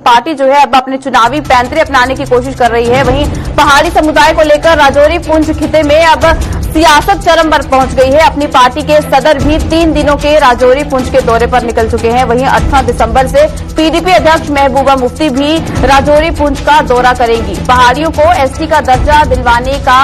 Party जो है अब अपने चुनावी पैंतरे अपनाने की कोशिश कर रही है। वहीं पहाड़ी समुदाय को लेकर राजौरी पुंछ खिते में अब सियासत चरम पर पहुंच गई है। अपनी पार्टी के सदर भी 3 दिनों के राजौरी पुंछ के दौरे पर निकल चुके हैं। वहीं 18 दिसंबर से पीडीपी अध्यक्ष महबूबा मुफ्ती भी राजौरी पुंछ का दौरा करेंगी। पहाड़ियों को एसटी का दर्जा दिलवाने का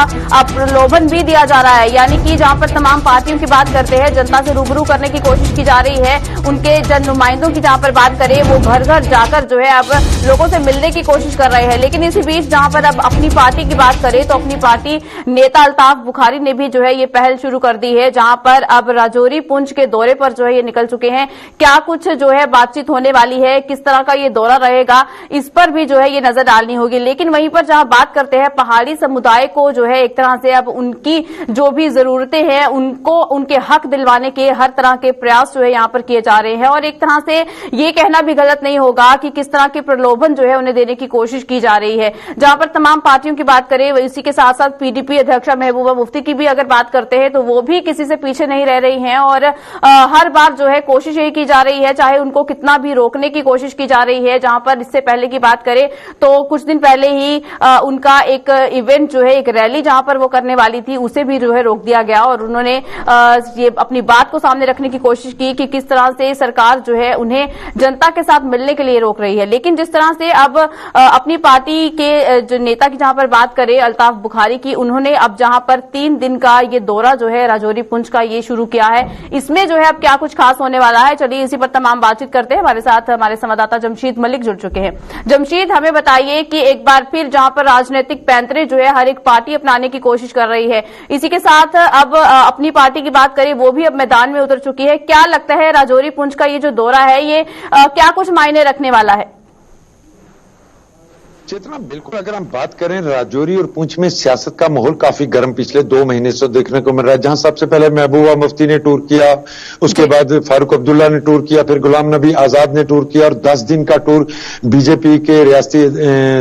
प्रलोभन भी दिया जा रहा है, यानी कि जहां पर तमाम पार्टियों की बात करते हैं, जनता से रूबरू करने की कोशिश की जा रही है। उनके जन नुमाइंदों की जहां पर बात करें, वो घर घर जाकर जो है अब लोगों से मिलने की कोशिश कर रहे हैं। लेकिन इसी बीच जहां पर अब अपनी पार्टी की बात करें तो अपनी पार्टी नेता अल्ताफ बुखारी ने भी जो है ये पहल शुरू कर दी है, जहां पर अब राजौरी पुंछ के दौरे पर जो है ये निकल चुके हैं। क्या कुछ जो है बातचीत होने वाली है, किस तरह का ये दौरा रहेगा, इस पर भी जो है ये नजर डालनी होगी। लेकिन वहीं पर जहां बात करते हैं पहाड़ी समुदाय को जो है एक तरह से अब उनकी जो भी जरूरतें हैं उनको उनके हक दिलवाने के हर तरह के प्रयास जो है यहां पर किए जा रहे हैं। और एक तरह से ये कहना भी गलत नहीं होगा कि किस तरह के प्रलोभन जो है उन्हें देने की कोशिश की जा रही है। जहां पर तमाम पार्टियों की बात करें, इसी के साथ साथ पीडीपी अध्यक्षा महबूबा मुफ्ती की भी अगर बात करते हैं तो वो भी किसी से पीछे नहीं रह रही हैं। और हर बार जो है कोशिश यही की जा रही है, चाहे उनको कितना भी रोकने की कोशिश की जा रही है। जहां पर इससे पहले की बात करें तो कुछ दिन पहले ही उनका एक इवेंट जो है, एक रैली जहां पर वो करने वाली थी, उसे भी जो है रोक दिया गया। और उन्होंने ये अपनी बात को सामने रखने की कोशिश की कि किस तरह से सरकार जो है उन्हें जनता के साथ मिलने के लिए रोक रही है। लेकिन जिस तरह से अब अपनी पार्टी के जो नेता की जहां पर बात करें अल्ताफ बुखारी की, उन्होंने अब जहां पर 3 दिन का ये दौरा जो है राजौरी पुंछ का ये शुरू किया है, इसमें जो है अब क्या कुछ खास होने वाला है, चलिए इसी पर तमाम बातचीत करते हैं। हमारे साथ हमारे संवाददाता जमशीद मलिक जुड़ चुके हैं। जमशीद, हमें बताइए कि एक बार फिर जहां पर राजनीतिक पैंतरे जो है हर एक पार्टी अपनाने की कोशिश कर रही है, इसी के साथ अब अपनी पार्टी की बात करें वो भी अब मैदान में उतर चुकी है। क्या लगता है राजौरी पुंछ का ये जो दौरा है ये क्या कुछ मायने रखने वाला है? चेतना, बिल्कुल अगर हम बात करें राजौरी और पुंछ में सियासत का माहौल काफी गर्म पिछले 2 महीने से देखने को मिल रहा है। जहां सबसे पहले महबूबा मुफ्ती ने टूर किया, उसके बाद फारूक अब्दुल्ला ने टूर किया, फिर गुलाम नबी आजाद ने टूर किया और 10 दिन का टूर बीजेपी के रियासती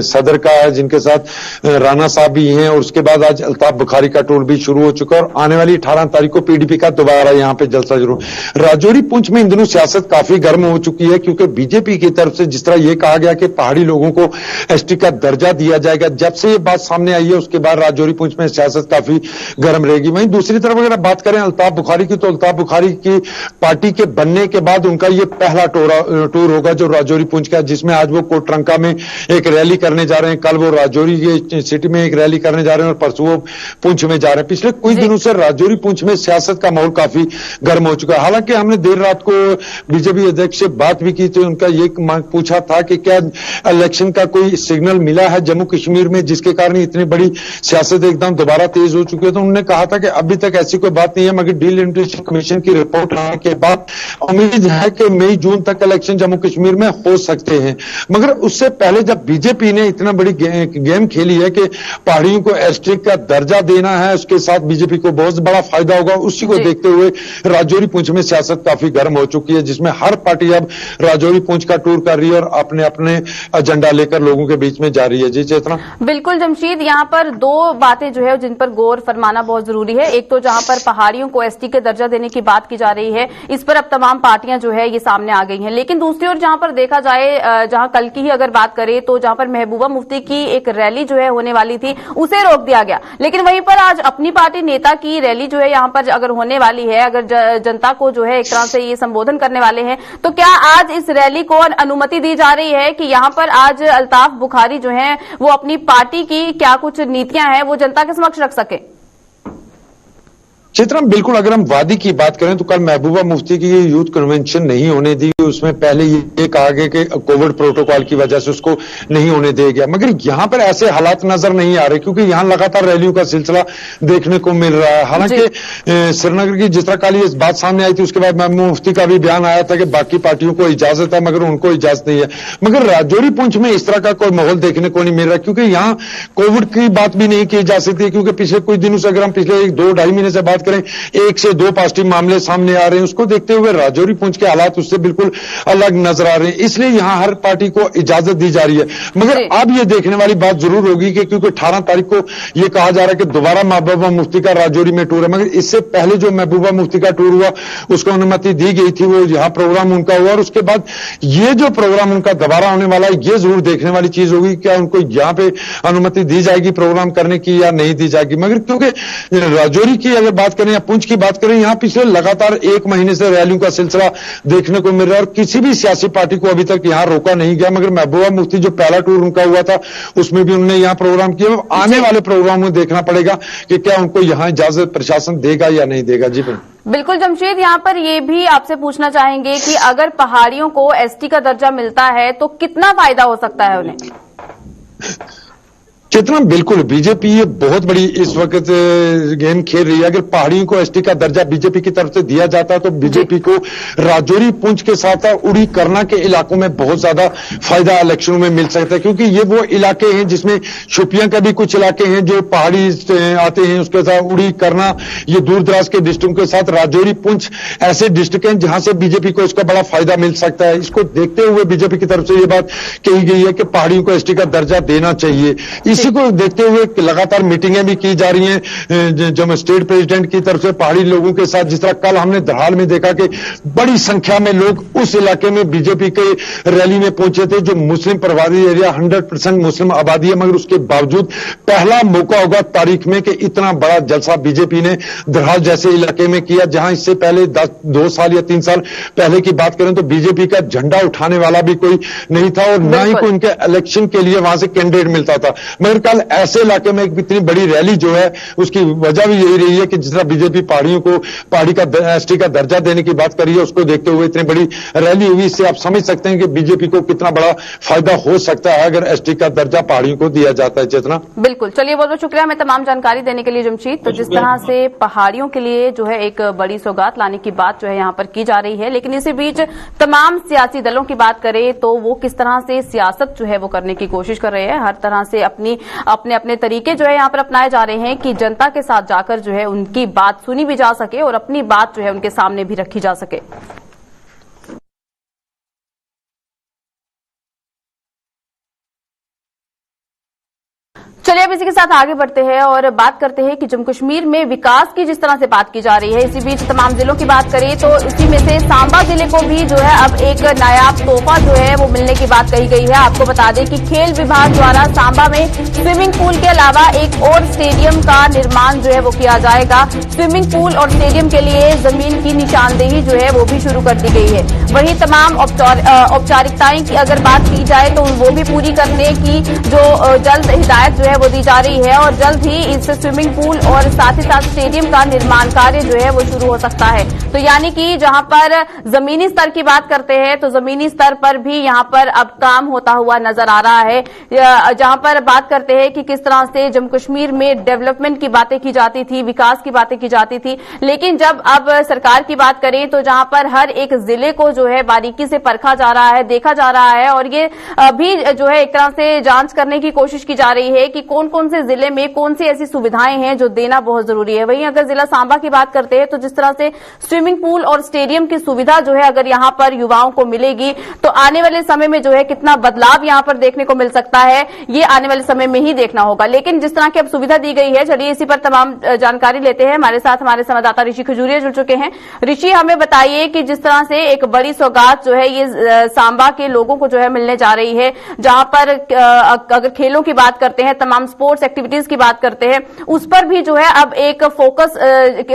सदर का है, जिनके साथ राणा साहब भी हैं। और उसके बाद आज अल्ताफ बुखारी का टूर भी शुरू हो चुका है और आने वाली 18 तारीख को पीडीपी का दोबारा यहां पे जलसा शुरू। राजौरी पुंछ में इन दिनों सियासत काफी गर्म हो चुकी है, क्योंकि बीजेपी की तरफ से जिस तरह यह कहा गया कि पहाड़ी लोगों को एसटी का दर्जा दिया जाएगा, जब से ये बात सामने आई है उसके बाद राजौरी पुंछ में सियासत काफी गर्म रहेगी। वहीं दूसरी तरफ अगर आप बात करें अल्ताफ बुखारी की, तो अल्ताफ बुखारी की पार्टी के बनने के बाद उनका ये पहला टूर होगा जो राजौरी पुंछ का, जिसमें आज वो कोटरंका में एक रैली करने जा रहे हैं, कल वो राजौरी के सिटी में एक रैली करने जा रहे हैं और परसों वो पुंछ में जा रहे हैं। पिछले कुछ दिनों से राजौरी पुंछ में सियासत का माहौल काफी गर्म हो चुका है। हालांकि हमने देर रात को बीजेपी अध्यक्ष से बात भी की तो उनका ये पूछा था कि क्या इलेक्शन का कोई सिग्नल मिला है जम्मू कश्मीर में जिसके कारण इतनी बड़ी सियासत एकदम दोबारा तेज हो चुकी है। तो उन्होंने कहा था कि अभी तक ऐसी कोई बात नहीं है, मगर डिलिमिटेशन कमीशन की रिपोर्ट आने के बाद उम्मीद है कि मई जून तक इलेक्शन जम्मू कश्मीर में हो सकते हैं। मगर उससे पहले जब बीजेपी ने इतना बड़ी गेम खेली है कि पहाड़ियों को एसटी का दर्जा देना है, उसके साथ बीजेपी को बहुत बड़ा फायदा होगा, उसी को देखते हुए राजौरी पुंछ में सियासत काफी गर्म हो चुकी है, जिसमें हर पार्टी अब राजौरी पुंछ का टूर कर रही है और अपने अपने एजेंडा लेकर लोगों के बीच में जा रही है। जी चेतना। बिल्कुल जमशीद, यहाँ पर 2 बातें जो है जिन पर गौर फरमाना बहुत जरूरी है। एक तो जहां पर पहाड़ियों को एसटी के दर्जा देने की बात की जा रही है, इस पर अब तमाम पार्टियां जो है ये सामने आ गई हैं। लेकिन दूसरी ओर जहां पर देखा जाए, जहां कल की ही अगर बात करें तो जहां पर महबूबा मुफ्ती की एक रैली जो है होने वाली थी उसे रोक दिया गया। लेकिन वहीं पर आज अपनी पार्टी नेता की रैली जो है यहाँ पर अगर होने वाली है, अगर जनता को जो है एक तरह से ये संबोधन करने वाले हैं, तो क्या आज इस रैली को अनुमति दी जा रही है कि यहाँ पर आज अल्ताफ बुखारी जो है वो अपनी पार्टी की क्या कुछ नीतियां हैं वो जनता के समक्ष रख सके? चित्रा, बिल्कुल अगर हम वादी की बात करें तो कल महबूबा मुफ्ती की यूथ कन्वेंशन नहीं होने दी, उसमें पहले ये कहा गया कि कोविड प्रोटोकॉल की वजह से उसको नहीं होने दिया गया। मगर यहां पर ऐसे हालात नजर नहीं आ रहे, क्योंकि यहां लगातार रैलियों का सिलसिला देखने को मिल रहा है। हालांकि श्रीनगर की जिस तरह कल ये बात सामने आई थी उसके बाद महबूबा मुफ्ती का भी बयान आया था कि बाकी पार्टियों को इजाजत है मगर उनको इजाजत नहीं है। मगर राजौरी पुंछ में इस तरह का कोई माहौल देखने को नहीं मिल रहा, क्योंकि यहां कोविड की बात भी नहीं की जा सकती, क्योंकि पिछले कुछ दिनों से अगर हम पिछले 2-2.5 महीने से बात करें 1 से 2 पॉजिटिव मामले सामने आ रहे हैं, उसको देखते हुए राजौरी पुंछ के हालात उससे बिल्कुल अलग नजर आ रहे हैं। इसलिए यहां हर पार्टी को इजाजत दी जा रही है। मगर अब ये देखने वाली बात जरूर होगी कि क्योंकि 18 तारीख को ये कहा जा रहा है कि दोबारा महबूबा मुफ्ती का राजौरी में टूर है, मगर इससे पहले जो महबूबा मुफ्ती का टूर हुआ उसको अनुमति दी गई थी, वो यहाँ प्रोग्राम उनका हुआ, और उसके बाद ये जो प्रोग्राम उनका दोबारा होने वाला है, ये जरूर देखने वाली चीज होगी क्या उनको यहाँ पे अनुमति दी जाएगी प्रोग्राम करने की या नहीं दी जाएगी। मगर क्योंकि राजौरी की अगर बात करें या पुंछ की बात करें, यहाँ पिछले लगातार 1 महीने से रैलियों का सिलसिला देखने को मिल रहा है और किसी भी सियासी पार्टी को अभी तक यहाँ रोका नहीं गया। मगर महबूबा मुफ्ती जो पहला टूर उनका हुआ था उसमें भी उन्होंने यहाँ प्रोग्राम किया। आने वाले प्रोग्राम में देखना पड़ेगा कि क्या उनको यहाँ इजाजत प्रशासन देगा या नहीं देगा। जी बिल्कुल जमशेद, यहाँ पर ये भी आपसे पूछना चाहेंगे कि अगर पहाड़ियों को एसटी का दर्जा मिलता है तो कितना फायदा हो सकता है उन्हें? कितना, बिल्कुल बीजेपी ये बहुत बड़ी इस वक्त गेम खेल रही है। अगर पहाड़ियों को एसटी का दर्जा बीजेपी की तरफ से दिया जाता है तो बीजेपी को राजौरी पुंछ के साथ उड़ी करना के इलाकों में बहुत ज्यादा फायदा इलेक्शनों में मिल सकता है, क्योंकि ये वो इलाके हैं जिसमें शोपियां का भी कुछ इलाके हैं जो पहाड़ी आते हैं, उसके साथ उड़ी करना, ये दूर दराज के डिस्ट्रिक्टों के साथ राजौरी पुंछ ऐसे डिस्ट्रिक्ट हैं जहां से बीजेपी को इसका बड़ा फायदा मिल सकता है। इसको देखते हुए बीजेपी की तरफ से ये बात कही गई है कि पहाड़ियों को एसटी का दर्जा देना चाहिए। इसी को देखते हुए लगातार मीटिंगें भी की जा रही हैं जब स्टेट प्रेसिडेंट की तरफ से पहाड़ी लोगों के साथ। जिस तरह कल हमने धराल में देखा कि बड़ी संख्या में लोग उस इलाके में बीजेपी के रैली में पहुंचे थे जो मुस्लिम प्रभावी एरिया 100% मुस्लिम आबादी है, मगर उसके बावजूद पहला मौका होगा तारीख में कि इतना बड़ा जलसा बीजेपी ने धराल जैसे इलाके में किया, जहां इससे पहले 2 साल या 3 साल पहले की बात करें तो बीजेपी का झंडा उठाने वाला भी कोई नहीं था और न ही कोई उनके इलेक्शन के लिए वहां से कैंडिडेट मिलता था। मगर कल ऐसे इलाके में एक इतनी बड़ी रैली जो है उसकी वजह भी यही रही है कि जिस तरह बीजेपी पहाड़ियों को पहाड़ी का एसटी का दर्जा देने की बात करी है, उसको देखते हुए इतनी बड़ी रैली हुई। इससे आप समझ सकते हैं कि बीजेपी को कितना बड़ा फायदा हो सकता है अगर एसटी का दर्जा पहाड़ियों को दिया जाता है। चेतना, बिल्कुल, चलिए बहुत बहुत शुक्रिया हमें तमाम जानकारी देने के लिए जमशेद। तो जिस तरह से पहाड़ियों के लिए जो है एक बड़ी सौगात लाने की बात जो है यहाँ पर की जा रही है, लेकिन इसी बीच तमाम सियासी दलों की बात करें तो वो किस तरह से सियासत जो है वो करने की कोशिश कर रहे हैं, हर तरह से अपने तरीके जो है यहाँ पर अपनाए जा रहे हैं कि जनता के साथ जाकर जो है उनकी बात सुनी भी जा सके और अपनी बात जो है उनके सामने भी रखी जा सके। चलिए अब इसी के साथ आगे बढ़ते हैं और बात करते हैं कि जम्मू कश्मीर में विकास की जिस तरह से बात की जा रही है, इसी बीच तमाम जिलों की बात करें तो इसी में से सांबा जिले को भी जो है अब एक नायाब तोहफा जो है वो मिलने की बात कही गई है। आपको बता दें कि खेल विभाग द्वारा सांबा में स्विमिंग पूल के अलावा एक और स्टेडियम का निर्माण जो है वो किया जाएगा। स्विमिंग पूल और स्टेडियम के लिए जमीन की निशानदेही जो है वो भी शुरू कर दी गई है। वहीं तमाम औपचारिकताएं की अगर बात की जाए तो वो भी पूरी करने की जो जल्द हिदायत जो है वो दी जा रही है और जल्द ही इस स्विमिंग पूल और साथ ही साथ स्टेडियम का निर्माण कार्य जो है वो शुरू हो सकता है। तो यानी कि जहां पर जमीनी स्तर की बात करते हैं तो जमीनी स्तर पर भी यहां पर अब काम होता हुआ नजर आ रहा है। जहां पर बात करते हैं कि किस तरह से जम्मू कश्मीर में डेवलपमेंट की बातें की जाती थी, विकास की बातें की जाती थी, लेकिन जब अब सरकार की बात करें तो जहां पर हर एक जिले को जो है बारीकी से परखा जा रहा है, देखा जा रहा है और ये भी जो है एक तरह से जांच करने की कोशिश की जा रही है कि कौन कौन से जिले में कौन सी ऐसी सुविधाएं हैं जो देना बहुत जरूरी है। वहीं अगर जिला सांबा की बात करते हैं तो जिस तरह से स्विमिंग पूल और स्टेडियम की सुविधा जो है अगर यहां पर युवाओं को मिलेगी तो आने वाले समय में जो है कितना बदलाव यहां पर देखने को मिल सकता है, ये आने वाले समय में ही देखना होगा। लेकिन जिस तरह की अब सुविधा दी गई है, चलिए इसी पर तमाम जानकारी लेते हैं। हमारे साथ हमारे संवाददाता ऋषि खजूरिया जुड़ चुके हैं। ऋषि, हमें बताइए कि जिस तरह से एक बड़ी सौगात जो है ये सांबा के लोगों को जो है मिलने जा रही है, जहां पर अगर खेलों की बात करते हैं, तमाम स्पोर्ट्स एक्टिविटीज की बात करते हैं, उस पर भी जो है अब एक फोकस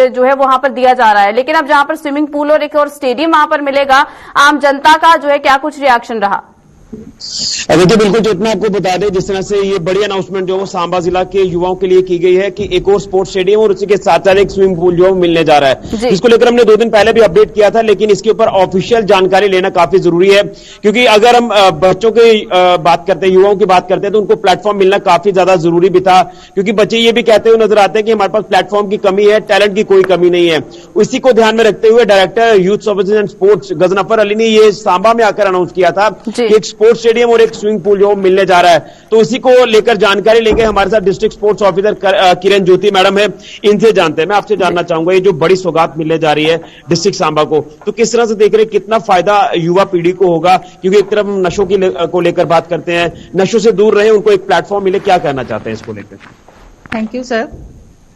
जो है वहां पर दिया जा रहा है। लेकिन अब जहां पर स्विमिंग पूल और एक और स्टेडियम वहां पर मिलेगा, आम जनता का जो है क्या कुछ रिएक्शन रहा? देखिए बिल्कुल चेतना, आपको बता दें जिस तरह से ये बड़ी अनाउंसमेंट जो वो सांबा जिला के युवाओं के लिए की गई है कि एक और स्पोर्ट्स स्टेडियम और उसी के साथ साथ एक स्विमिंग पूल जो मिलने जा रहा है, इसको लेकर हमने 2 दिन पहले भी अपडेट किया था, लेकिन इसके ऊपर ऑफिशियल जानकारी लेना काफी जरूरी है। क्योंकि अगर हम बच्चों की बात करते हैं, युवाओं की बात करते हैं तो उनको प्लेटफॉर्म मिलना काफी ज्यादा जरूरी भी था, क्योंकि बच्चे ये भी कहते हुए नजर आते हैं कि हमारे पास प्लेटफॉर्म की कमी है, टैलेंट की कोई कमी नहीं है। इसी को ध्यान में रखते हुए director youth services and sports Ghazanfar Ali ने ये सांबा में आकर अनाउंस किया था कि एक स्पोर्ट्स स्टेडियम और एक स्विमिंग पूल जो मिलने जा रहा है। तो इसी को लेकर जानकारी लेंगे हमारे साथ डिस्ट्रिक्ट स्पोर्ट्स ऑफिसर किरण ज्योति मैडम है, इनसे जानते हैं। मैं आपसे जानना चाहूंगा, ये जो बड़ी सौगात मिलने जा रही है डिस्ट्रिक्ट सांबा को, तो किस तरह से देख रहे हैं, कितना फायदा युवा पीढ़ी को होगा? क्योंकि एक तरफ हम नशों को लेकर बात करते हैं, नशों से दूर रहे, उनको एक प्लेटफॉर्म मिले, क्या कहना चाहते हैं इसको लेकर? Thank you sir.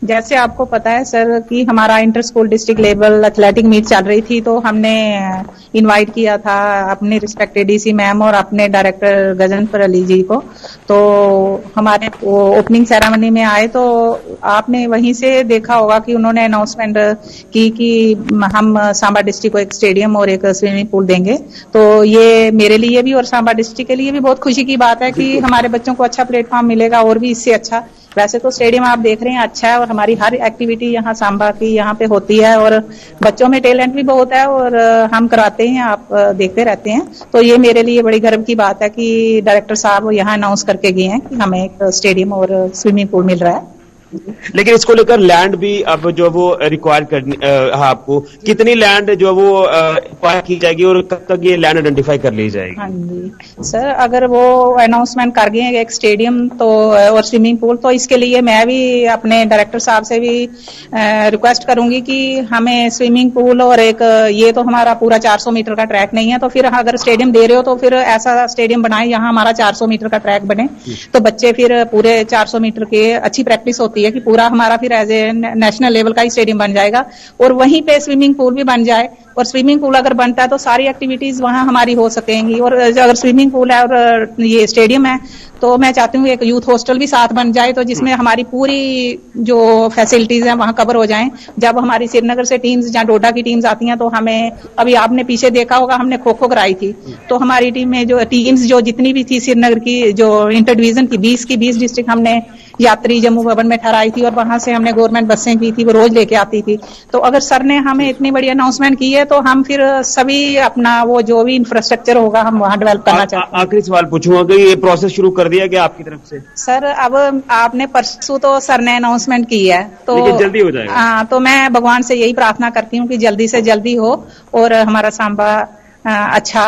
जैसे आपको पता है सर कि हमारा inter school district level athletic meet चल रही थी, तो हमने इनवाइट किया था अपने रिस्पेक्टेड डीसी मैम और अपने डायरेक्टर गजनफर अली जी को। तो हमारे ओपनिंग सेरेमनी में आए तो आपने वहीं से देखा होगा कि उन्होंने अनाउंसमेंट की कि हम सांबा डिस्ट्रिक्ट को एक स्टेडियम और एक स्विमिंग पूल देंगे। तो ये मेरे लिए भी और सांबा डिस्ट्रिक्ट के लिए भी बहुत खुशी की बात है कि हमारे बच्चों को अच्छा प्लेटफॉर्म मिलेगा और भी इससे अच्छा। वैसे तो स्टेडियम आप देख रहे हैं अच्छा है और हमारी हर एक्टिविटी यहाँ सांबा की यहाँ पे होती है और बच्चों में टैलेंट भी बहुत है और हम कराते हैं, आप देखते रहते हैं। तो ये मेरे लिए बड़ी गर्व की बात है कि डायरेक्टर साहब यहाँ अनाउंस करके गए हैं कि हमें एक स्टेडियम और स्विमिंग पूल मिल रहा है। लेकिन इसको लेकर लैंड भी अब जो वो रिक्वायर करनी आपको, कितनी लैंड जो वो एक्वायर की जाएगी और कब तक ये लैंड आइडेंटिफाई कर ली जाएगी? हाँ जी सर, अगर वो अनाउंसमेंट कर गए एक स्टेडियम तो और स्विमिंग पूल, तो इसके लिए मैं भी अपने डायरेक्टर साहब से भी रिक्वेस्ट करूंगी कि हमें स्विमिंग पूल और एक ये तो हमारा पूरा 400 मीटर का ट्रैक नहीं है, तो फिर अगर स्टेडियम दे रहे हो तो फिर ऐसा स्टेडियम बनाए यहाँ हमारा 400 मीटर का ट्रैक बने, तो बच्चे फिर पूरे 400 मीटर के अच्छी प्रैक्टिस होती है कि पूरा हमारा फिर एज ए नेशनल लेवल का ही स्टेडियम बन जाएगा और वहीं पे स्विमिंग पूल भी बन जाए। और स्विमिंग पूल अगर बनता है तो सारी एक्टिविटीज वहां हमारी हो सकेंगी। और अगर स्विमिंग पूल है और ये स्टेडियम है तो मैं चाहती हूँ एक यूथ हॉस्टल भी साथ बन जाए, तो जिसमें हमारी पूरी जो फैसिलिटीज हैं वहां कवर हो जाएं। जब हमारी श्रीनगर से टीम्स या डोडा की टीम्स आती हैं तो हमें, अभी आपने पीछे देखा होगा हमने खो खो कराई थी, तो हमारी टीम में जो टीम्स जो जितनी भी थी श्रीनगर की जो इंटर डिवीजन की 20 की 20 डिस्ट्रिक्ट हमने यात्री जम्मू भवन में ठहराई थी और वहां से हमने गवर्नमेंट बसें की थी, वो रोज लेके आती थी। तो अगर सर ने हमें इतनी बड़ी अनाउंसमेंट की है तो हम फिर सभी अपना वो जो भी इंफ्रास्ट्रक्चर होगा हम वहां डेवलप करना चाहते हैं। आखिरी सवाल पूछूंगा कि ये प्रोसेस शुरू कर दिया गया आपकी तरफ से? सर अब आपने परसों तो सर ने अनाउंसमेंट की है तो लेकिन जल्दी हो जाएगा। हाँ, तो मैं भगवान से यही प्रार्थना करती हूँ कि जल्दी से जल्दी हो और हमारा सांबा अच्छा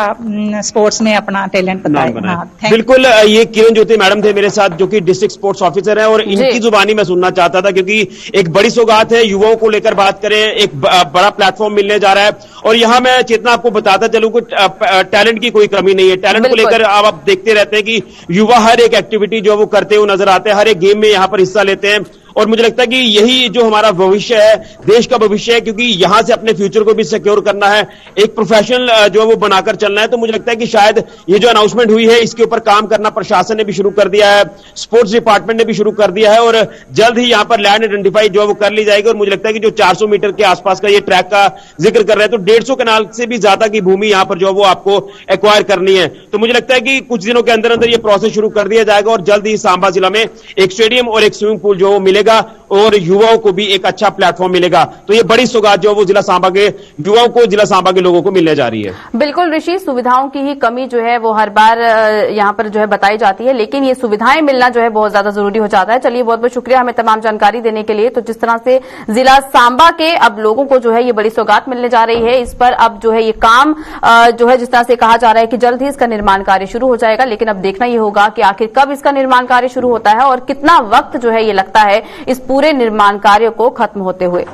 स्पोर्ट्स में अपना टैलेंट बताए। हाँ, बिल्कुल, ये किरण ज्योति मैडम थे मेरे साथ जो कि डिस्ट्रिक्ट स्पोर्ट्स ऑफिसर हैं और इनकी जुबानी मैं सुनना चाहता था क्योंकि एक बड़ी सौगात है, युवाओं को लेकर बात करें, एक बड़ा प्लेटफॉर्म मिलने जा रहा है। और यहाँ मैं चेतना आपको बताता चलूं कि टैलेंट की कोई कमी नहीं है। टैलेंट को लेकर आप देखते रहते हैं कि युवा हर एक एक्टिविटी जो वो करते हुए नजर आते हैं, हर एक गेम में यहाँ पर हिस्सा लेते हैं और मुझे लगता है कि यही जो हमारा भविष्य है, देश का भविष्य है, क्योंकि यहां से अपने फ्यूचर को भी सिक्योर करना है, एक प्रोफेशनल जो है वो बनाकर चलना है। तो मुझे लगता है कि शायद ये जो अनाउंसमेंट हुई है इसके ऊपर काम करना प्रशासन ने भी शुरू कर दिया है, स्पोर्ट्स डिपार्टमेंट ने भी शुरू कर दिया है और जल्द ही यहां पर लैंड आइडेंटिफाई जो है वो कर ली जाएगी। और मुझे लगता है कि जो 400 मीटर के आसपास का ये ट्रैक का जिक्र कर रहे हैं तो 150 कनाल से भी ज्यादा की भूमि यहां पर जो है वो आपको एक्वायर करनी है। तो मुझे लगता है कि कुछ दिनों के अंदर अंदर ये प्रोसेस शुरू कर दिया जाएगा और जल्द ही सांबा जिला में एक स्टेडियम और एक स्विमिंग पूल जो मिलेगा और युवाओं को भी एक अच्छा प्लेटफॉर्म मिलेगा। तो ये बड़ी सौगात जो वो जिला सांबा के युवाओं को, जिला सांबा के लोगों को मिलने जा रही है। बिल्कुल ऋषि, सुविधाओं की ही कमी जो है वो हर बार यहाँ पर जो है बताई जाती है, लेकिन ये सुविधाएं मिलना जो है बहुत ज्यादा जरूरी हो जाता है। चलिए, बहुत बहुत शुक्रिया हमें तमाम जानकारी देने के लिए। तो जिस तरह से जिला सांबा के अब लोगों को जो है ये बड़ी सौगात मिलने जा रही है, इस पर अब जो है ये काम जो है जिस तरह से कहा जा रहा है कि जल्द ही इसका निर्माण कार्य शुरू हो जाएगा, लेकिन अब देखना ये होगा कि आखिर कब इसका निर्माण कार्य शुरू होता है और कितना वक्त जो है ये लगता है इस पूरे निर्माण कार्य को खत्म होते हुए।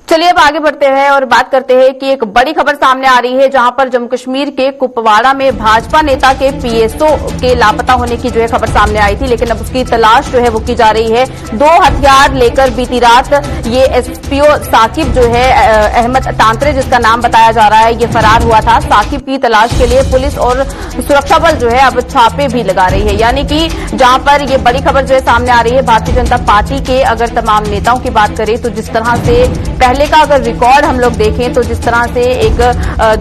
चलिए अब आगे बढ़ते हैं और बात करते हैं कि एक बड़ी खबर सामने आ रही है जहां पर जम्मू कश्मीर के कुपवाड़ा में भाजपा नेता के पीएसओ के लापता होने की जो है खबर सामने आई थी, लेकिन अब उसकी तलाश जो है वो की जा रही है। 2 हथियार लेकर बीती रात ये एसपीओ साकिब जो है अहमद तांत्रे जिसका नाम बताया जा रहा है, ये फरार हुआ था। साकिब की तलाश के लिए पुलिस और सुरक्षा बल जो है अब छापे भी लगा रही है, यानी कि जहां पर ये बड़ी खबर जो है सामने आ रही है भारतीय जनता पार्टी के अगर तमाम नेताओं की बात करें तो जिस तरह से पहले का अगर रिकॉर्ड हम लोग देखें तो जिस तरह से एक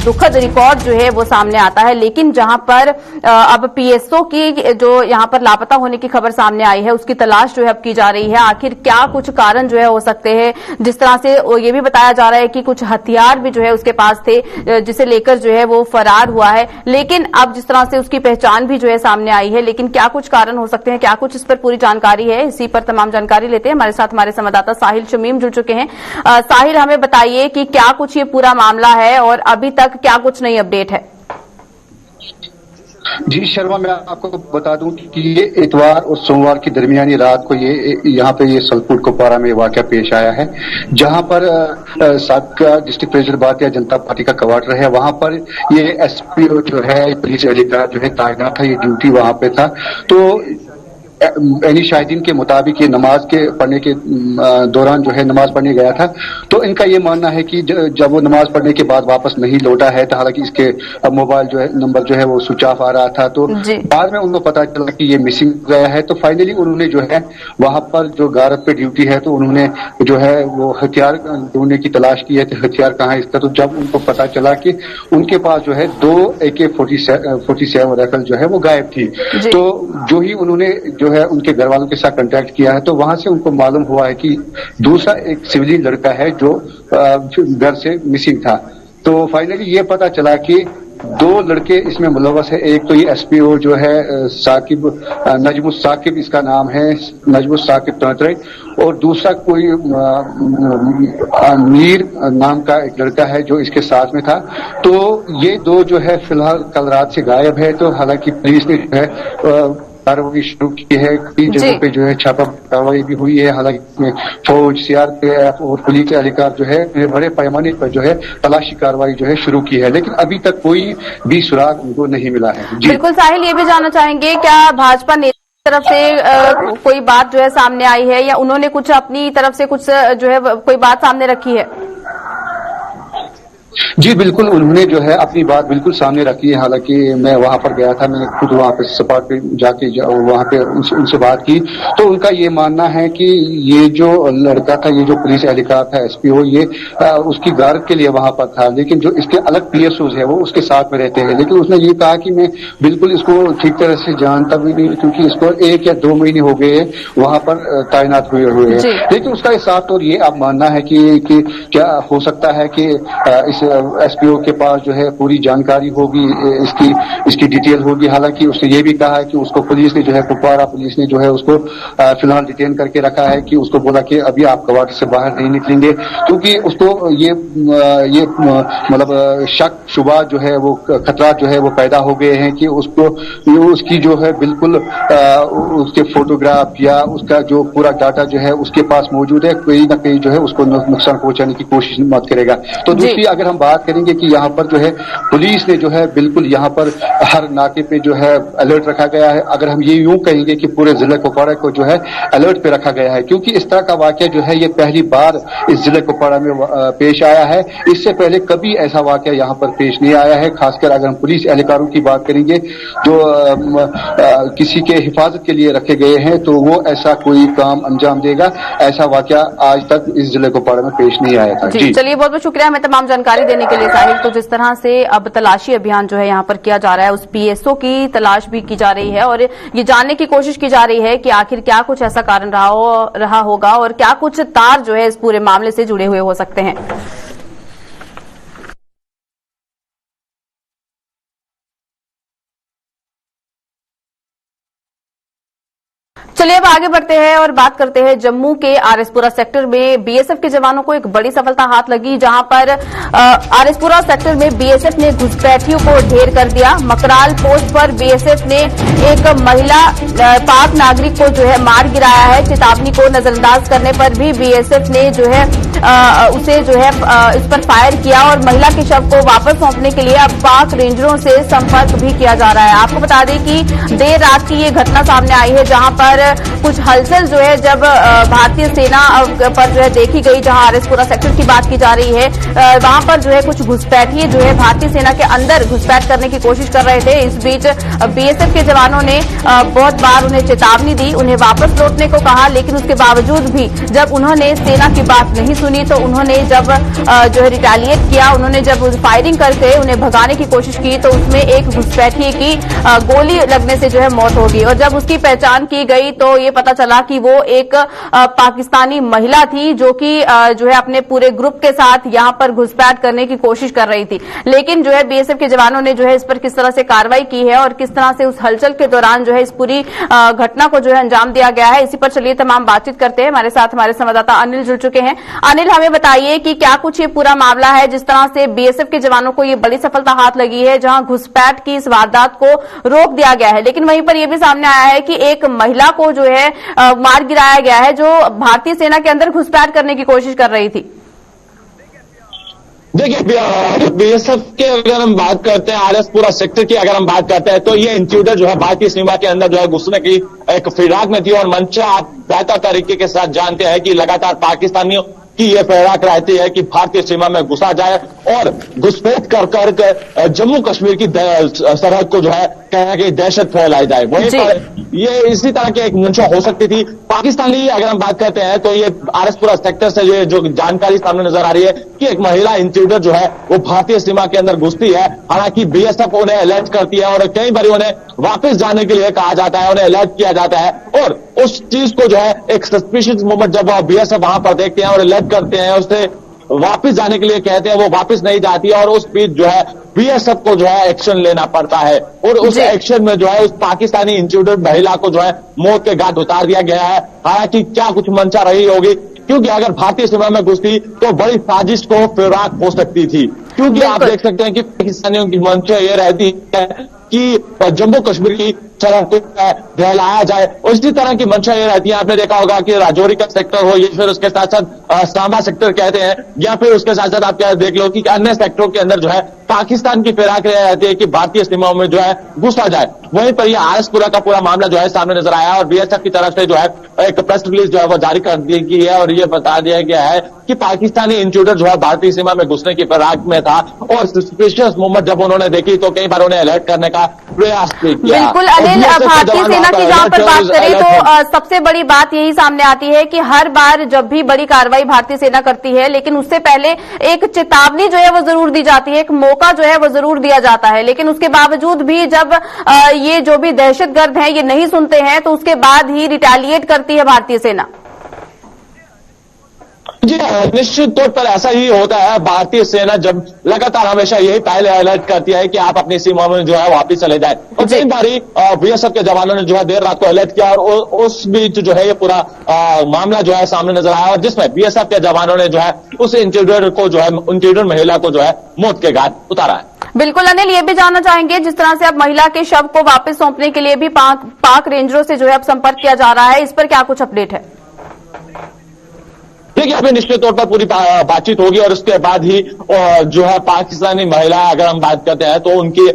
दुखद रिकॉर्ड जो है वो सामने आता है, लेकिन जहां पर अब पीएसओ की जो यहां पर लापता होने की खबर सामने आई है उसकी तलाश जो है अब की जा रही है। आखिर क्या कुछ कारण जो है हो सकते हैं, जिस तरह से ये भी बताया जा रहा है कि कुछ हथियार भी जो है उसके पास थे जिसे लेकर जो है वो फरार हुआ है, लेकिन अब जिस तरह से उसकी पहचान भी जो है सामने आई है, लेकिन क्या कुछ कारण हो सकते हैं, क्या कुछ इस पर पूरी जानकारी है, इसी पर तमाम जानकारी लेते हैं। हमारे साथ हमारे संवाददाता साहिल शमीम जुड़ चुके हैं। साहिल, साहिल, हमें बताइए कि क्या कुछ ये पूरा मामला है और अभी तक क्या कुछ नई अपडेट है। जी शर्मा, मैं आपको बता दूं कि ये इतवार और सोमवार की दरमियानी रात को यहाँ पे ये सलपुट कुपवारा में वाकया पेश आया है, जहां पर साबका district president Bharatiya Janata party का क्वार्टर है, वहां पर ये एसपीओ जो है, पुलिस अधिकारी जो है तैनात था, ये ड्यूटी वहां पे था। तो एनी शाहिदीन के मुताबिक ये नमाज के पढ़ने के दौरान जो है नमाज पढ़ने गया था। तो इनका ये मानना है कि जब वो नमाज पढ़ने के बाद वापस नहीं लौटा है, तो हालांकि इसके मोबाइल जो है नंबर जो है वो स्विच ऑफ आ रहा था, तो बाद में उनको पता चला कि ये मिसिंग गया है। तो फाइनली उन्होंने जो है वहां पर जो गारत पे ड्यूटी है, तो उन्होंने जो है वो हथियार ढूंढने की तलाश की है, तो हथियार कहाँ है इसका। तो जब उनको पता चला कि उनके पास जो है 2 AK-47 राइफल जो है वो गायब थी, तो जो ही उन्होंने जो है उनके घर वालों के साथ कांटेक्ट किया है, तो वहां से उनको मालूम हुआ है कि दूसरा एक सिविलियन लड़का है जो घर से मिसिंग था। तो फाइनली ये पता चला कि 2 लड़के इसमें मुलव्वस है। एक तो ये एसपीओ जो है साकिब, नजमुस साकिब इसका नाम है, नजमुस साकिब तंत्रे, और दूसरा कोई मीर नाम का एक लड़का है जो इसके साथ में था। तो ये 2 जो है फिलहाल कल रात से गायब है। तो हालांकि पुलिस ने जो है कार्रवाई शुरू की है, कई जगहों पे जो है छापा कार्रवाई भी हुई है। हालांकि फौज, सीआरपीएफ और पुलिस अधिकार जो है बड़े पैमाने पर जो है तलाशी कार्रवाई जो है शुरू की है, लेकिन अभी तक कोई भी सुराग उनको नहीं मिला है। बिल्कुल साहिल, ये भी जानना चाहेंगे क्या भाजपा नेता की तरफ से कोई बात जो है सामने आई है, या उन्होंने कुछ अपनी तरफ से कुछ जो है कोई बात सामने रखी है? जी बिल्कुल, उन्होंने जो है अपनी बात बिल्कुल सामने रखी है। हालांकि मैं वहां पर गया था, मैंने खुद वहां पे स्पॉट पे जाके वहां पे उनसे बात की, तो उनका ये मानना है कि ये जो लड़का था, ये जो पुलिस एहलकार था एसपीओ, ये उसकी गारद के लिए वहां पर था, लेकिन जो इसके अलग पीएसओ है वो उसके साथ में रहते हैं। लेकिन उसने ये कहा कि मैं बिल्कुल इसको ठीक तरह से जानता भी नहीं, क्योंकि इसको 1 या 2 महीने हो गए वहां पर तैनात हुए हैं। लेकिन उसका साफ तौर ये अब मानना है कि क्या हो सकता है कि इस एसपीओ के पास जो है पूरी जानकारी होगी, इसकी डिटेल होगी। हालांकि उसने ये भी कहा है कि उसको पुलिस ने जो है, कुपवारा पुलिस ने जो है उसको फिलहाल डिटेन करके रखा है, कि उसको बोला कि अभी आप क्वार्टर से बाहर नहीं निकलेंगे, क्योंकि उसको ये मतलब शक शुबा जो है वो खतरा जो है वो पैदा हो गए हैं कि उसकी जो है बिल्कुल उसके फोटोग्राफ या उसका जो पूरा डाटा जो है उसके पास मौजूद है, कहीं ना कहीं जो है उसको नुकसान पहुंचाने की कोशिश मत करेगा। तो दूसरी अगर हम बात करेंगे कि यहाँ पर जो है पुलिस ने जो है बिल्कुल यहाँ पर हर नाके पे जो है अलर्ट रखा गया है। अगर हम ये यूं कहेंगे कि पूरे जिले कुपवाड़ा को जो है अलर्ट पे रखा गया है, क्योंकि इस तरह का वाकया जो है ये पहली बार इस जिले कुपवाड़ा में पेश आया है। इससे पहले कभी ऐसा वाकया यहाँ पर पेश नहीं आया है। खासकर अगर हम पुलिस एहलकारों की बात करेंगे जो किसी के हिफाजत के लिए रखे गए हैं, तो वो ऐसा कोई काम अंजाम देगा, ऐसा वाकया आज तक इस जिले कुपवाड़ा में पेश नहीं आया था। जी चलिए, बहुत बहुत शुक्रिया हमें तमाम जानकारी देने के लिए साहिल। तो जिस तरह से अब तलाशी अभियान जो है यहाँ पर किया जा रहा है, उस पीएसओ की तलाश भी की जा रही है और ये जानने की कोशिश की जा रही है कि आखिर क्या कुछ ऐसा कारण रहा होगा और क्या कुछ तार जो है इस पूरे मामले से जुड़े हुए हो सकते हैं। चलिए अब आगे बढ़ते हैं और बात करते हैं जम्मू के आरएसपुरा सेक्टर में बीएसएफ के जवानों को एक बड़ी सफलता हाथ लगी, जहां पर आरएसपुरा सेक्टर में बीएसएफ ने घुसपैठियों को ढेर कर दिया। मकराल पोस्ट पर बीएसएफ ने एक महिला पाक नागरिक को जो है मार गिराया है। चेतावनी को नजरअंदाज करने पर भी बीएसएफ ने जो है उसे जो है इस पर फायर किया और महिला के शव को वापस सौंपने के लिए अब पाक रेंजरों से संपर्क भी किया जा रहा है। आपको बता दें कि देर रात की ये घटना सामने आई है, जहां पर कुछ हलचल जो है जब भारतीय सेना पर जो है देखी गई, जहां आरएसपुरा सेक्टर की बात की जा रही है, वहां पर जो है कुछ घुसपैठिए जो है भारतीय सेना के अंदर घुसपैठ करने की कोशिश कर रहे थे। इस बीच बीएसएफ के जवानों ने बहुत बार उन्हें चेतावनी दी, उन्हें वापस लौटने को कहा, लेकिन उसके बावजूद भी जब उन्होंने सेना की बात नहीं सुनी तो उन्होंने जब जो है रिटेलिएट किया, उन्होंने जब फायरिंग करके उन्हें भगाने की कोशिश की तो उसमें एक घुसपैठिए की गोली लगने से जो है मौत हो गई और जब उसकी पहचान की गई तो ये पता चला कि वो एक पाकिस्तानी महिला थी जो कि जो है अपने पूरे ग्रुप के साथ यहां पर घुसपैठ करने की कोशिश कर रही थी। लेकिन जो है बीएसएफ के जवानों ने जो है इस पर किस तरह से कार्रवाई की है और किस तरह से उस हलचल के दौरान जो है इस पूरी घटना को जो है अंजाम दिया गया है, इसी पर चलिए तमाम बातचीत करते हैं। हमारे साथ हमारे संवाददाता अनिल जुड़ चुके हैं। अनिल, हमें बताइए कि क्या कुछ ये पूरा मामला है, जिस तरह से बीएसएफ के जवानों को ये बड़ी सफलता हाथ लगी है जहां घुसपैठ की इस वारदात को रोक दिया गया है, लेकिन वहीं पर यह भी सामने आया है कि एक महिला को जो है मार गिराया गया है जो भारतीय सेना के अंदर घुसपैठ करने की कोशिश कर रही थी। देखिए, बीएसएफ के अगर हम बात करते हैं, आरएस पूरा सेक्टर की अगर हम बात करते हैं, तो ये इंट्रूडर जो है भारतीय सीमा के अंदर जो है घुसने की एक फिराक में थी। और मंशा आप बेहतर तरीके के साथ जानते हैं कि लगातार पाकिस्तानियों की ये फिराक रहती है कि भारतीय सीमा में घुसा जाए और घुसपैठ कर जम्मू कश्मीर की सरहद को जो है कहना कि दहशत फैलाई जाए। वहीं पर ये इसी तरह की एक मंशा हो सकती थी। पाकिस्तानी अगर हम बात करते हैं तो ये आरएसपुरा सेक्टर से ये जो जानकारी सामने नजर आ रही है कि एक महिला इंट्रूडर जो है वो भारतीय सीमा के अंदर घुसती है। हालांकि बीएसएफ उन्हें अलर्ट करती है और कई बार उन्हें वापस जाने के लिए कहा जाता है, उन्हें अलर्ट किया जाता है। और उस चीज को जो है एक सस्पिशियस मोमेंट जब बीएसएफ वहां पर देखते हैं और अलर्ट करते हैं, उससे वापस जाने के लिए कहते हैं, वो वापस नहीं जाती और उस बीच जो है बीएसएफ को जो है एक्शन लेना पड़ता है। और उस एक्शन में जो है उस पाकिस्तानी इंट्रूडर महिला को जो है मौत के घाट उतार दिया गया है। हालांकि क्या कुछ मंशा रही होगी, क्योंकि अगर भारतीय सीमा में घुसती तो बड़ी साजिश को फिराक हो सकती थी। क्योंकि आप देख सकते हैं कि पाकिस्तानियों की मंशा ये रहती है कि जम्मू कश्मीर की सरहद को दहलाया जाए, और इसी तरह की मंशा ये रहती है। आपने देखा होगा कि राजौरी का सेक्टर हो या फिर उसके साथ साथ सांबा सेक्टर कहते हैं, या फिर उसके साथ साथ आप क्या देख लो कि अन्य सेक्टरों के अंदर जो है पाकिस्तान की फिराक रहती है कि भारतीय सीमाओं में जो है घुसा जाए। वहीं पर यह आरएसपुरा का पूरा मामला जो है सामने नजर आया और बीएसएफ की तरफ से जो है एक प्रेस रिलीज जो है वो जारी कर दी गई है और ये बता दिया गया है कि पाकिस्तानी इंट्रूडर जो है भारतीय सीमा में घुसने की फिराक में था और सस्पिशियस मोमेंट जब उन्होंने देखी तो कई बार उन्हें अलर्ट करने का प्रयास किया। बिल्कुल अनिल, भारतीय सेना की जहां पर बात करें तो सबसे बड़ी बात यही सामने आती है कि हर बार जब भी बड़ी कार्रवाई भारतीय सेना करती है, लेकिन उससे पहले एक चेतावनी जो है वो जरूर दी जाती है, एक मौका जो है वो जरूर दिया जाता है। लेकिन उसके बावजूद भी जब ये जो भी दहशतगर्द हैं ये नहीं सुनते हैं तो उसके बाद ही रिटेलिएट करती है भारतीय सेना। जी निश्चित तौर पर ऐसा ही होता है। भारतीय सेना जब लगातार हमेशा यही पहले अलर्ट करती है कि आप अपनी सीमा में जो है वापस चले जाए, और कई बारी बीएसएफ के जवानों ने जो है देर रात को अलर्ट किया और उस बीच जो है ये पूरा मामला जो है सामने नजर आया और जिसमें बीएसएफ के जवानों ने जो है उस इंट्रूडर को जो है इंट्रूडर महिला को जो है मौत के घाट उतारा है। बिल्कुल अनिल, ये भी जानना चाहेंगे जिस तरह से अब महिला के शव को वापस सौंपने के लिए भी पाक रेंजरों से जो है अब संपर्क किया जा रहा है, इस पर क्या कुछ अपडेट है? देखिए, अभी निश्चित तौर पर पूरी बातचीत होगी और उसके बाद ही जो है पाकिस्तानी महिला अगर हम बात करते हैं तो उनकी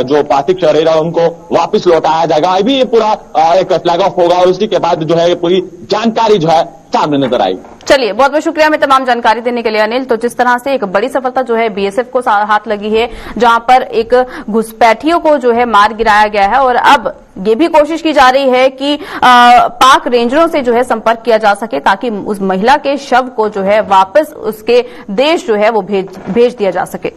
जो पार्थिव शरीर है उनको वापस लौटाया जाएगा। अभी ये पूरा एक फ्लैग ऑफ होगा और उसी के बाद जो है ये पूरी जानकारी जो है सामने नजर आएगी। चलिए, बहुत बहुत शुक्रिया हमें तमाम जानकारी देने के लिए अनिल। तो जिस तरह से एक बड़ी सफलता जो है बीएसएफ को हाथ लगी है, जहां पर एक घुसपैठियों को जो है मार गिराया गया है और अब ये भी कोशिश की जा रही है कि पाक रेंजरों से जो है संपर्क किया जा सके ताकि उस महिला के शव को जो है वापस उसके देश जो है वो भेज दिया जा सके।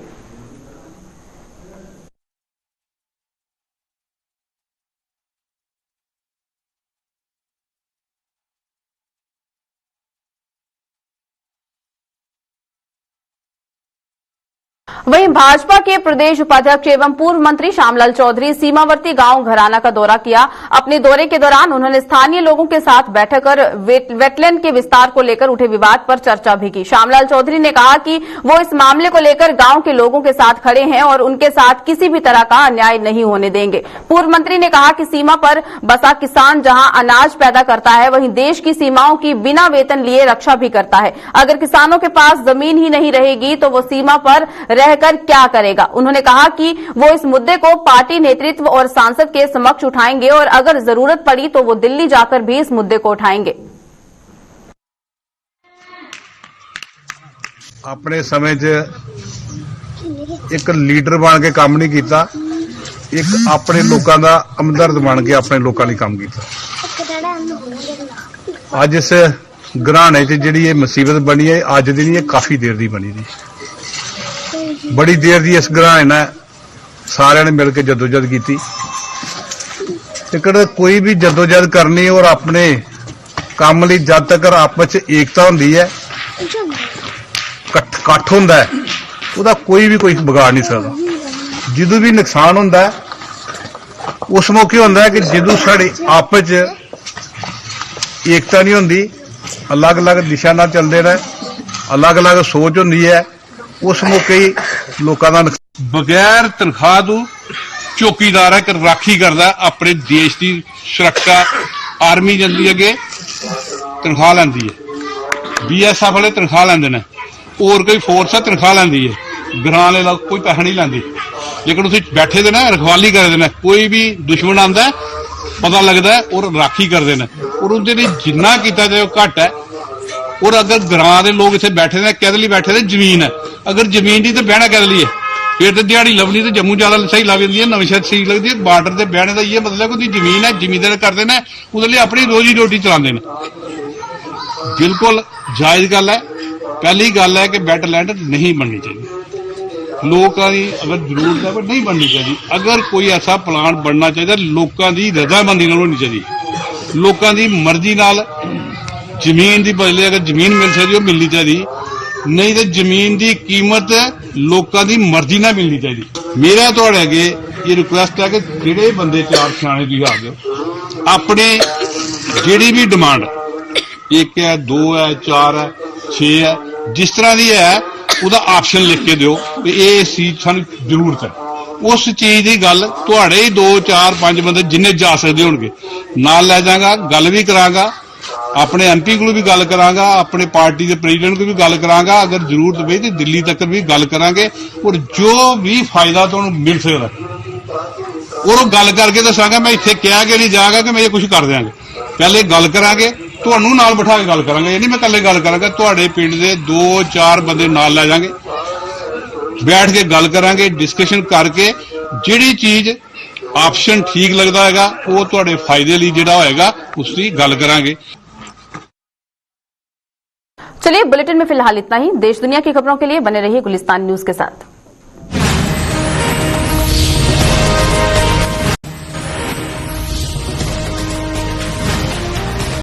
वहीं भाजपा के प्रदेश उपाध्यक्ष एवं पूर्व मंत्री श्यामलाल चौधरी सीमावर्ती गांव घराना का दौरा किया। अपने दौरे के दौरान उन्होंने स्थानीय लोगों के साथ बैठक कर वेटलैंड के विस्तार को लेकर उठे विवाद पर चर्चा भी की। श्यामलाल चौधरी ने कहा कि वो इस मामले को लेकर गांव के लोगों के साथ खड़े हैं और उनके साथ किसी भी तरह का अन्याय नहीं होने देंगे। पूर्व मंत्री ने कहा कि सीमा पर बसा किसान जहां अनाज पैदा करता है वहीं देश की सीमाओं की बिना वेतन लिए रक्षा भी करता है। अगर किसानों के पास जमीन ही नहीं रहेगी तो वो सीमा पर रहकर क्या करेगा। उन्होंने कहा कि वो इस मुद्दे को पार्टी नेतृत्व और सांसद के समक्ष उठाएंगे और अगर जरूरत पड़ी तो वो दिल्ली जाकर भी इस मुद्दे को उठाएंगे। अपने समय च एक लीडर बन के काम नहीं किया, एक अपने लोगों का हमदर्द बन के अपने लोगों लिए काम किया। अज इस घराने च जिहड़ी मुसीबत बनी है अज दी नहीं, काफी देर दी बनी थी। बड़ी देर दी इस घराने ने सारे ने मिलकर जदोजहद की लेकिन कोई भी जदोजहद करनी और अपने काम ਲਈ जद तक आपस ਚ ਏਕਤਾ ਹੁੰਦੀ ਹੈ ਇਕੱਠ ਹੁੰਦਾ ਹੈ ਉਹਦਾ ਕੋਈ ਵੀ ਕੋਈ ਵਿਗਾੜ ਨਹੀਂ ਸਕਦਾ ਜਦੋਂ ਵੀ ਨੁਕਸਾਨ ਹੁੰਦਾ ਹੈ ਉਸ ਮੌਕੇ ਹੁੰਦਾ ਹੈ ਕਿ ਜਦੋਂ ਸਾਡੇ ਆਪਸ ਚ ਏਕਤਾ ਨਹੀਂ ਹੁੰਦੀ ਅਲੱਗ-ਅਲੱਗ ਦਿਸ਼ਾ ਨਾਲ ਚੱਲਦੇ ਨੇ ਅਲੱਗ-ਅਲੱਗ ਸੋਚ ਹੁੰਦੀ ਹੈ ਉਸ ਮੌਕੇ ਹੀ ਲੋਕਾਂ ਦਾ ਬਗੈਰ ਤਨਖਾਹ ਤੋਂ ਚੌਕੀਦਾਰ ਹੈ ਕਿ ਰਾਖੀ ਕਰਦਾ ਆਪਣੇ ਦੇਸ਼ ਦੀ ਸੁਰੱਖਿਆ ਆਰਮੀ ਜਾਂਦੀ ਅੱਗੇ ਤਨਖਾਹ ਲੈਂਦੀ ਹੈ ਬੀਐਸਐਫ ਵਾਲੇ ਤਨਖਾਹ ਲੈਂਦੇ ਨੇ ਹੋਰ ਕੋਈ ਫੋਰਸ ਹੈ ਤਨਖਾਹ ਲੈਂਦੀ ਹੈ ਗਰਾਂ ਵਾਲੇ ਲੋਕ ਕੋਈ ਪੈਸਾ ਨਹੀਂ ਲੈਂਦੇ ਲੇਕਿਨ ਤੁਸੀਂ ਬੈਠੇ ਦੇ ਨਾ ਰਖਵਾਲੀ ਕਰਦੇ ਨੇ ਕੋਈ ਵੀ ਦੁਸ਼ਮਣ ਆਂਦਾ ਪਤਾ ਲੱਗਦਾ ਔਰ ਰਾਖੀ ਕਰਦੇ ਨੇ ਔਰ ਉਹਦੇ ਲਈ ਜਿੰਨਾ ਕੀਤਾ ਜਾਏ ਉਹ ਘੱਟ ਹੈ ਔਰ ਅਗਰ ਗਰਾਂ ਦੇ ਲੋਕ ਇੱਥੇ ਬੈਠੇ ਨੇ ਕਿਹਦੇ ਲਈ ਬੈਠੇ ਨੇ ਜ਼ਮੀਨ ਹੈ ਅਗਰ ਜ਼ਮੀਨ ਦੀ ਤਾਂ ਬਹਿਣਾ ਕਿਹਦੇ ਲਈ ਹੈ ਫਿਰ ਤਾਂ ਦਿਹਾੜੀ ਲੱਭਣੀ ਤੇ ਜੰਮੂ ਜ਼ਿਆਦਾ ਸਹੀ ਲੱਗ ਜਾਂਦੀ ਹੈ ਨਵੇਂ ਸ਼ਹਿਰ ਸਹੀ ਲੱਗਦੀ ਹੈ ਬਾਰਡਰ ਤੇ ਬਹਿਣੇ ਦਾ ਇਹ ਮਤਲਬ ਉਹਦੀ ਜ਼ਮੀਨ ਹੈ ਜ਼ਿਮੀਂਦਾਰ ਕਰਦੇ ਨੇ ਉਹਦੇ ਲਈ ਆਪਣੀ ਰੋਜੀ ਰੋਟੀ ਚਲਾਉਂਦੇ ਨੇ ਬਿਲਕੁਲ ਜਾਇਜ਼ ਗੱਲ ਹੈ ਪਹਿਲੀ ਗੱਲ ਹੈ ਕਿ ਵੈਟਲੈਂਡ ਨਹੀਂ ਬਣਨੀ ਚਾਹੀਦੀ ਲੋਕਾਂ ਦੀ ਅਗਰ ਜ਼ਰੂਰਤ ਹੈ ਪਰ ਨਹੀਂ ਬਣਨੀ ਚਾਹੀਦੀ ਅਗਰ ਕੋਈ ਐਸਾ ਪਲਾਨ ਬਣਨਾ ਚਾਹੀਦਾ ਲੋਕਾਂ ਦੀ ਰਜ਼ਾਮੰਦੀ ਨਾਲ ਹੋਣੀ ਚਾਹੀਦੀ ਲੋਕਾਂ ਦੀ ਮਰਜ਼ੀ ਨਾਲ ਜ਼ਮੀਨ ਦੀ ਬਦਲੇ ਅਗਰ ਜ਼ਮੀਨ ਮਿਲ ਸਕਦੀ ਉਹ ਮਿਲਣੀ ਚਾਹੀਦੀ ਨਹੀਂ ਤੇ ਜ਼ਮੀਨ ਦੀ ਕੀਮਤ ਲੋਕਾਂ ਦੀ ਮਰਜ਼ੀ ਨਾਲ ਮਿਲਣੀ ਚਾਹੀਦੀ ਮੇਰਾ ਤੁਹਾਡੇ ਅੱਗੇ ਇਹ ਰਿਕੁਐਸਟ ਹੈ ਕਿ ਜਿਹੜੇ ਬੰਦੇ ਚਾਰ ਸਿਆਣੇ ਤੁਸੀਂ ਆ ਗਏ ਆਪਣੇ ਜਿਹੜੀ ਵੀ ਡਿਮਾਂਡ 1 ਹੈ 2 ਹੈ 4 ਹੈ 6 ਹੈ ਜਿਸ ਤਰ੍ਹਾਂ ਦੀ ਹੈ ਉਹਦਾ ਆਪਸ਼ਨ ਲਿਖ ਕੇ ਦਿਓ ਕਿ ਇਹ ਚੀਜ਼ ਸਾਨੂੰ ਜ਼ਰੂਰਤ ਹੈ ਉਸ ਚੀਜ਼ ਦੀ ਗੱਲ ਤੁਹਾਡੇ ਹੀ 2 4 5 ਬੰਦੇ ਜਿੰਨੇ ਜਾ ਸਕਦੇ ਹੋਣਗੇ ਨਾਲ ਲੈ ਜਾਵਾਂਗਾ ਗੱਲ ਵੀ ਕਰਾਂਗਾ ਆਪਣੇ ਐਮਪੀ ਕੋਲ ਵੀ ਗੱਲ ਕਰਾਂਗਾ ਆਪਣੇ ਪਾਰਟੀ ਦੇ ਪ੍ਰੈਜ਼ੀਡੈਂਟ ਕੋਲ ਵੀ ਗੱਲ ਕਰਾਂਗਾ ਅਗਰ ਜ਼ਰੂਰਤ ਪਈ ਤੇ ਦਿੱਲੀ ਤੱਕ ਵੀ ਗੱਲ ਕਰਾਂਗੇ ਔਰ ਜੋ ਵੀ ਫਾਇਦਾ ਤੁਹਾਨੂੰ ਮਿਲ ਸਕਦਾ ਔਰ ਉਹ ਗੱਲ ਕਰਕੇ ਦੱਸਾਂਗਾ ਮੈਂ ਇੱਥੇ ਕਿਹਾ ਕਿ ਨਹੀਂ ਜਾਵਾਂਗਾ ਕਿ ਮੈਂ ਇਹ ਕੁਝ ਕਰ ਦਿਆਂਗੇ ਪਹਿਲੇ ਗੱਲ ਕਰਾਂਗੇ ਤੁਹਾਨੂੰ ਨਾਲ ਬਿਠਾ ਕੇ ਗੱਲ ਕਰਾਂਗੇ ਇਹ ਨਹੀਂ ਮੈਂ ਇਕੱਲੇ ਗੱਲ ਕਰਾਂਗਾ ਤੁਹਾਡੇ ਪਿੰਡ ਦੇ 2 4 ਬੰਦੇ ਨਾਲ ਲੈ ਜਾਵਾਂਗੇ ਬੈਠ ਕੇ ਗੱਲ ਕਰਾਂਗੇ ਡਿਸਕਸ਼ਨ ਕਰਕੇ ਜਿਹੜੀ ਚੀਜ਼ ਆਪਸ਼ਨ ਠੀਕ ਲੱਗਦਾ ਹੈਗਾ ਉਹ ਤੁਹਾਡੇ ਫਾਇਦੇ ਲਈ ਜਿਹੜਾ ਹੋਏਗਾ ਉਸ ਦੀ ਗੱਲ ਕਰਾਂਗੇ। चलिए बुलेटिन में फिलहाल इतना ही। देश दुनिया की खबरों के लिए बने रहिए गुलिस्तान न्यूज के साथ।